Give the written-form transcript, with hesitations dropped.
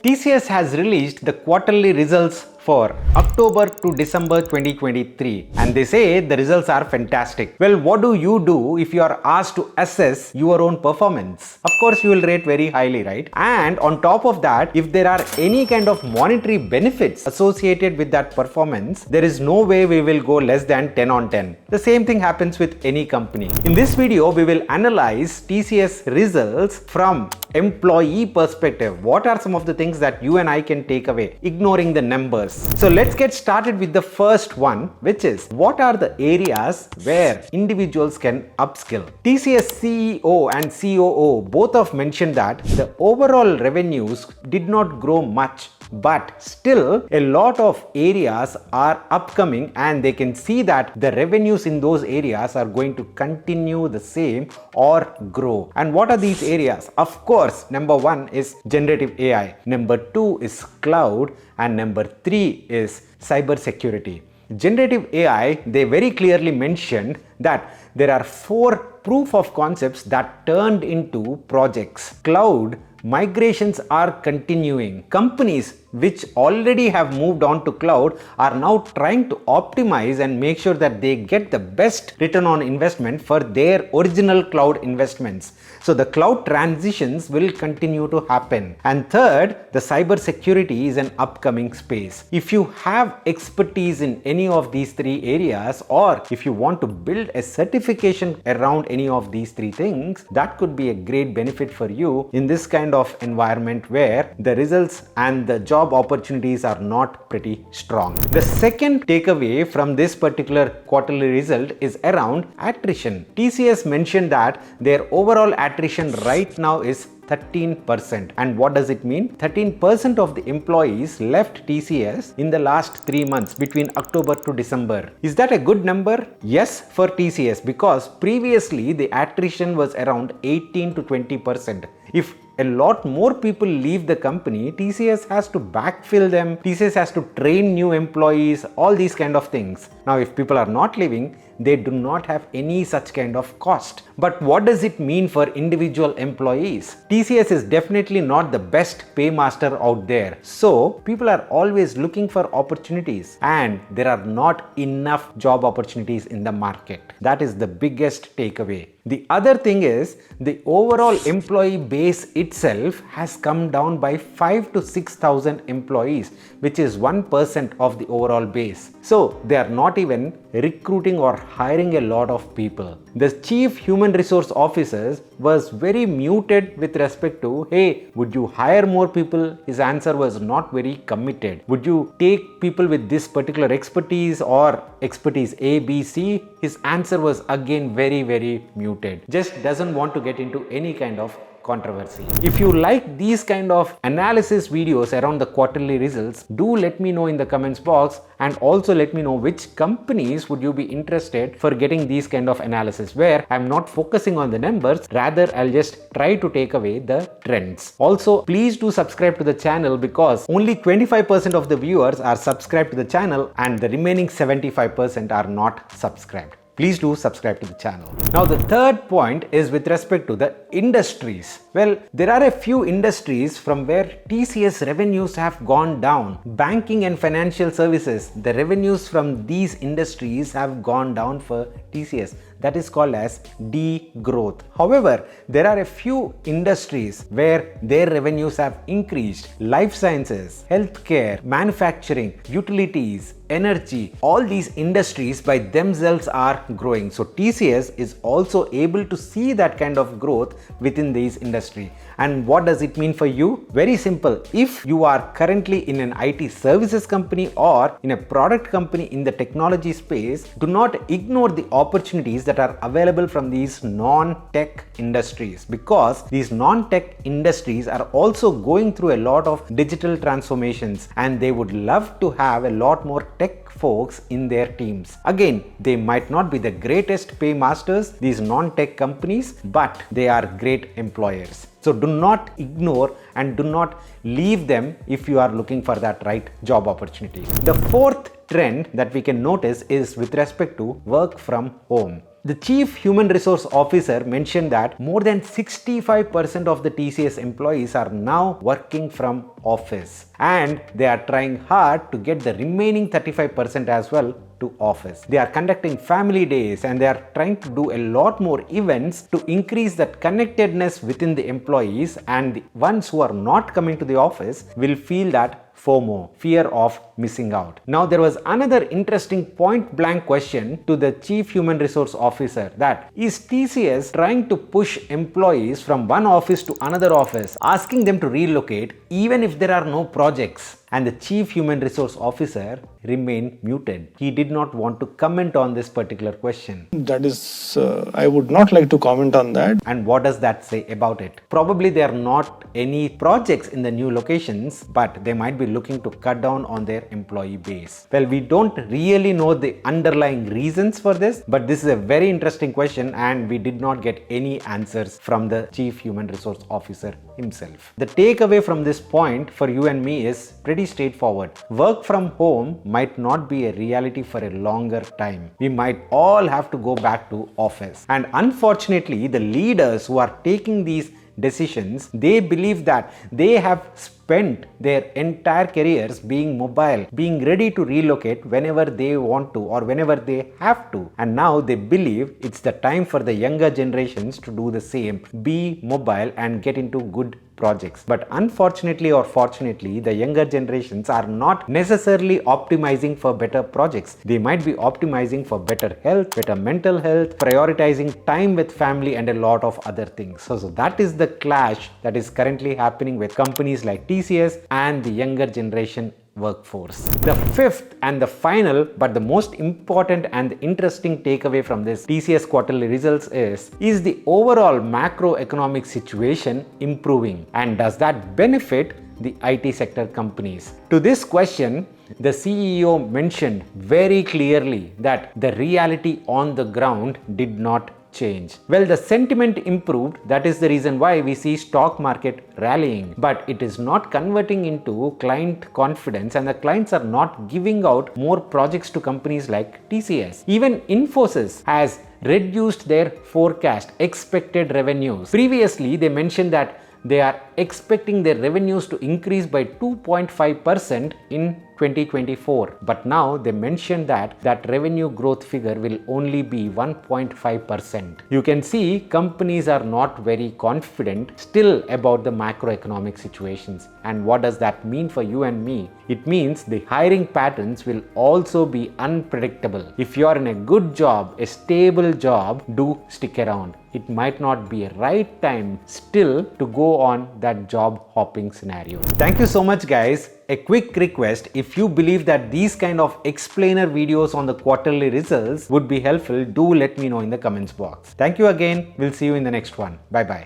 TCS has released the quarterly results for October to December 2023 and they say the results are fantastic. Well, what do you do if you are asked to assess your own performance? Of course, you will rate very highly, right? And on top of that, if there are any kind of monetary benefits associated with that performance, there is no way we will go less than 10 on 10. The same thing happens with any company. In this video, we will analyze TCS results from employee perspective. What are some of the things that you and I can take away, ignoring the numbers? So let's get started with the first one, which is what are the areas where individuals can upskill? TCS CEO and COO both have mentioned that the overall revenues did not grow much, but still a lot of areas are upcoming and they can see that the revenues in those areas are going to continue the same or grow. And what are these areas? Of course, number one is generative AI, number two is cloud, and number three is cyber security. Generative AI, they very clearly mentioned that there are 4 proof of concepts that turned into projects. Cloud migrations are continuing. Companies which already have moved on to cloud are now trying to optimize and make sure that they get the best return on investment for their original cloud investments. So the cloud transitions will continue to happen. And third, the cyber security is an upcoming space. If you have expertise in any of these 3 areas, or if you want to build a certification around any of these 3 things, that could be a great benefit for you in this kind of environment where the results and the job opportunities are not pretty strong. The second takeaway from this particular quarterly result is around attrition. TCS mentioned that their overall attrition right now is 13%. And what does it mean? 13% of the employees left TCS in the last 3 months between October to December. Is that a good number? Yes, for TCS, because previously the attrition was around 18 to 20%. If a lot more people leave the company, TCS has to backfill them, TCS has to train new employees, all these kind of things. Now, if people are not leaving, they do not have any such kind of cost. But what does it mean for individual employees? TCS is definitely not the best paymaster out there. So people are always looking for opportunities and there are not enough job opportunities in the market. That is the biggest takeaway. The other thing is the overall employee base itself has come down by 5 to 6,000 employees, which is 1% of the overall base. So they are not even recruiting or hiring a lot of people. The chief human resource officers was very muted with respect to, hey, would you hire more people? His answer was not very committed. Would you take people with this particular expertise or expertise A, B, C? His answer was again very muted. Just doesn't want to get into any kind of controversy. If you like these kind of analysis videos around the quarterly results, do let me know in the comments box, and also let me know which companies would you be interested for getting these kind of analysis where I'm not focusing on the numbers, rather I'll just try to take away the trends. Also, please do subscribe to the channel because only 25% of the viewers are subscribed to the channel and the remaining 75% are not subscribed. Please do subscribe to the channel. Now, the third point is with respect to the industries. Well, there are a few industries from where TCS revenues have gone down. Banking and financial services, the revenues from these industries have gone down for TCS. That is called as degrowth. However, there are a few industries where their revenues have increased. Life sciences, healthcare, manufacturing, utilities, energy, all these industries by themselves are growing. So TCS is also able to see that kind of growth within these industry. And what does it mean for you? Very simple. If you are currently in an IT services company or in a product company in the technology space, do not ignore the opportunities that are available from these non-tech industries, because these non-tech industries are also going through a lot of digital transformations and they would love to have a lot more tech folks in their teams. Again, they might not be the greatest paymasters, these non-tech companies, but they are great employers. So do not ignore and do not leave them if you are looking for that right job opportunity. The fourth trend that we can notice is with respect to work from home. The Chief Human Resource Officer mentioned that more than 65% of the TCS employees are now working from office, and they are trying hard to get the remaining 35% as well to office. They are conducting family days and they are trying to do a lot more events to increase that connectedness within the employees, and the ones who are not coming to the office will feel that FOMO, fear of missing out. Now, there was another interesting point blank question to the Chief Human Resource Officer, that is TCS trying to push employees from one office to another office, asking them to relocate even if there are no projects? And the Chief Human Resource Officer remained muted. He did not want to comment on this particular question. That is, I would not like to comment on that. And what does that say about it? Probably there are not any projects in the new locations, but they might be looking to cut down on their employee base. Well, we don't really know the underlying reasons for this, but this is a very interesting question and we did not get any answers from the Chief Human Resource Officer himself. The takeaway from this point for you and me is pretty straightforward. Work from home might not be a reality for a longer time. We might all have to go back to office. And unfortunately, the leaders who are taking these decisions, they believe that they have spent their entire careers being mobile, being ready to relocate whenever they want to or whenever they have to. And now they believe it's the time for the younger generations to do the same, be mobile and get into good projects. But unfortunately or fortunately, the younger generations are not necessarily optimizing for better projects. They might be optimizing for better health, better mental health, prioritizing time with family and a lot of other things. So that is the clash that is currently happening with companies like TCS and the younger generation workforce. The fifth and the final but the most important and interesting takeaway from this TCS quarterly results is the overall macroeconomic situation improving, and does that benefit the IT sector companies? To this question, the CEO mentioned very clearly that the reality on the ground did not change. Well, the sentiment improved. That is the reason why we see stock market rallying, but it is not converting into client confidence, and the clients are not giving out more projects to companies like TCS. Even Infosys has reduced their forecast expected revenues. Previously, they mentioned that they are expecting their revenues to increase by 2.5% in 2024, but now they mentioned that revenue growth figure will only be 1.5%. You can see companies are not very confident still about the macroeconomic situations. And what does that mean for you and me? It means the hiring patterns will also be unpredictable. If you are in a good job, a stable job, do stick around. It might not be a right time still to go on that job hopping scenario. Thank you so much, guys. A quick request, if you believe that these kind of explainer videos on the quarterly results would be helpful, do let me know in the comments box. Thank you again. We'll see you in the next one. Bye bye.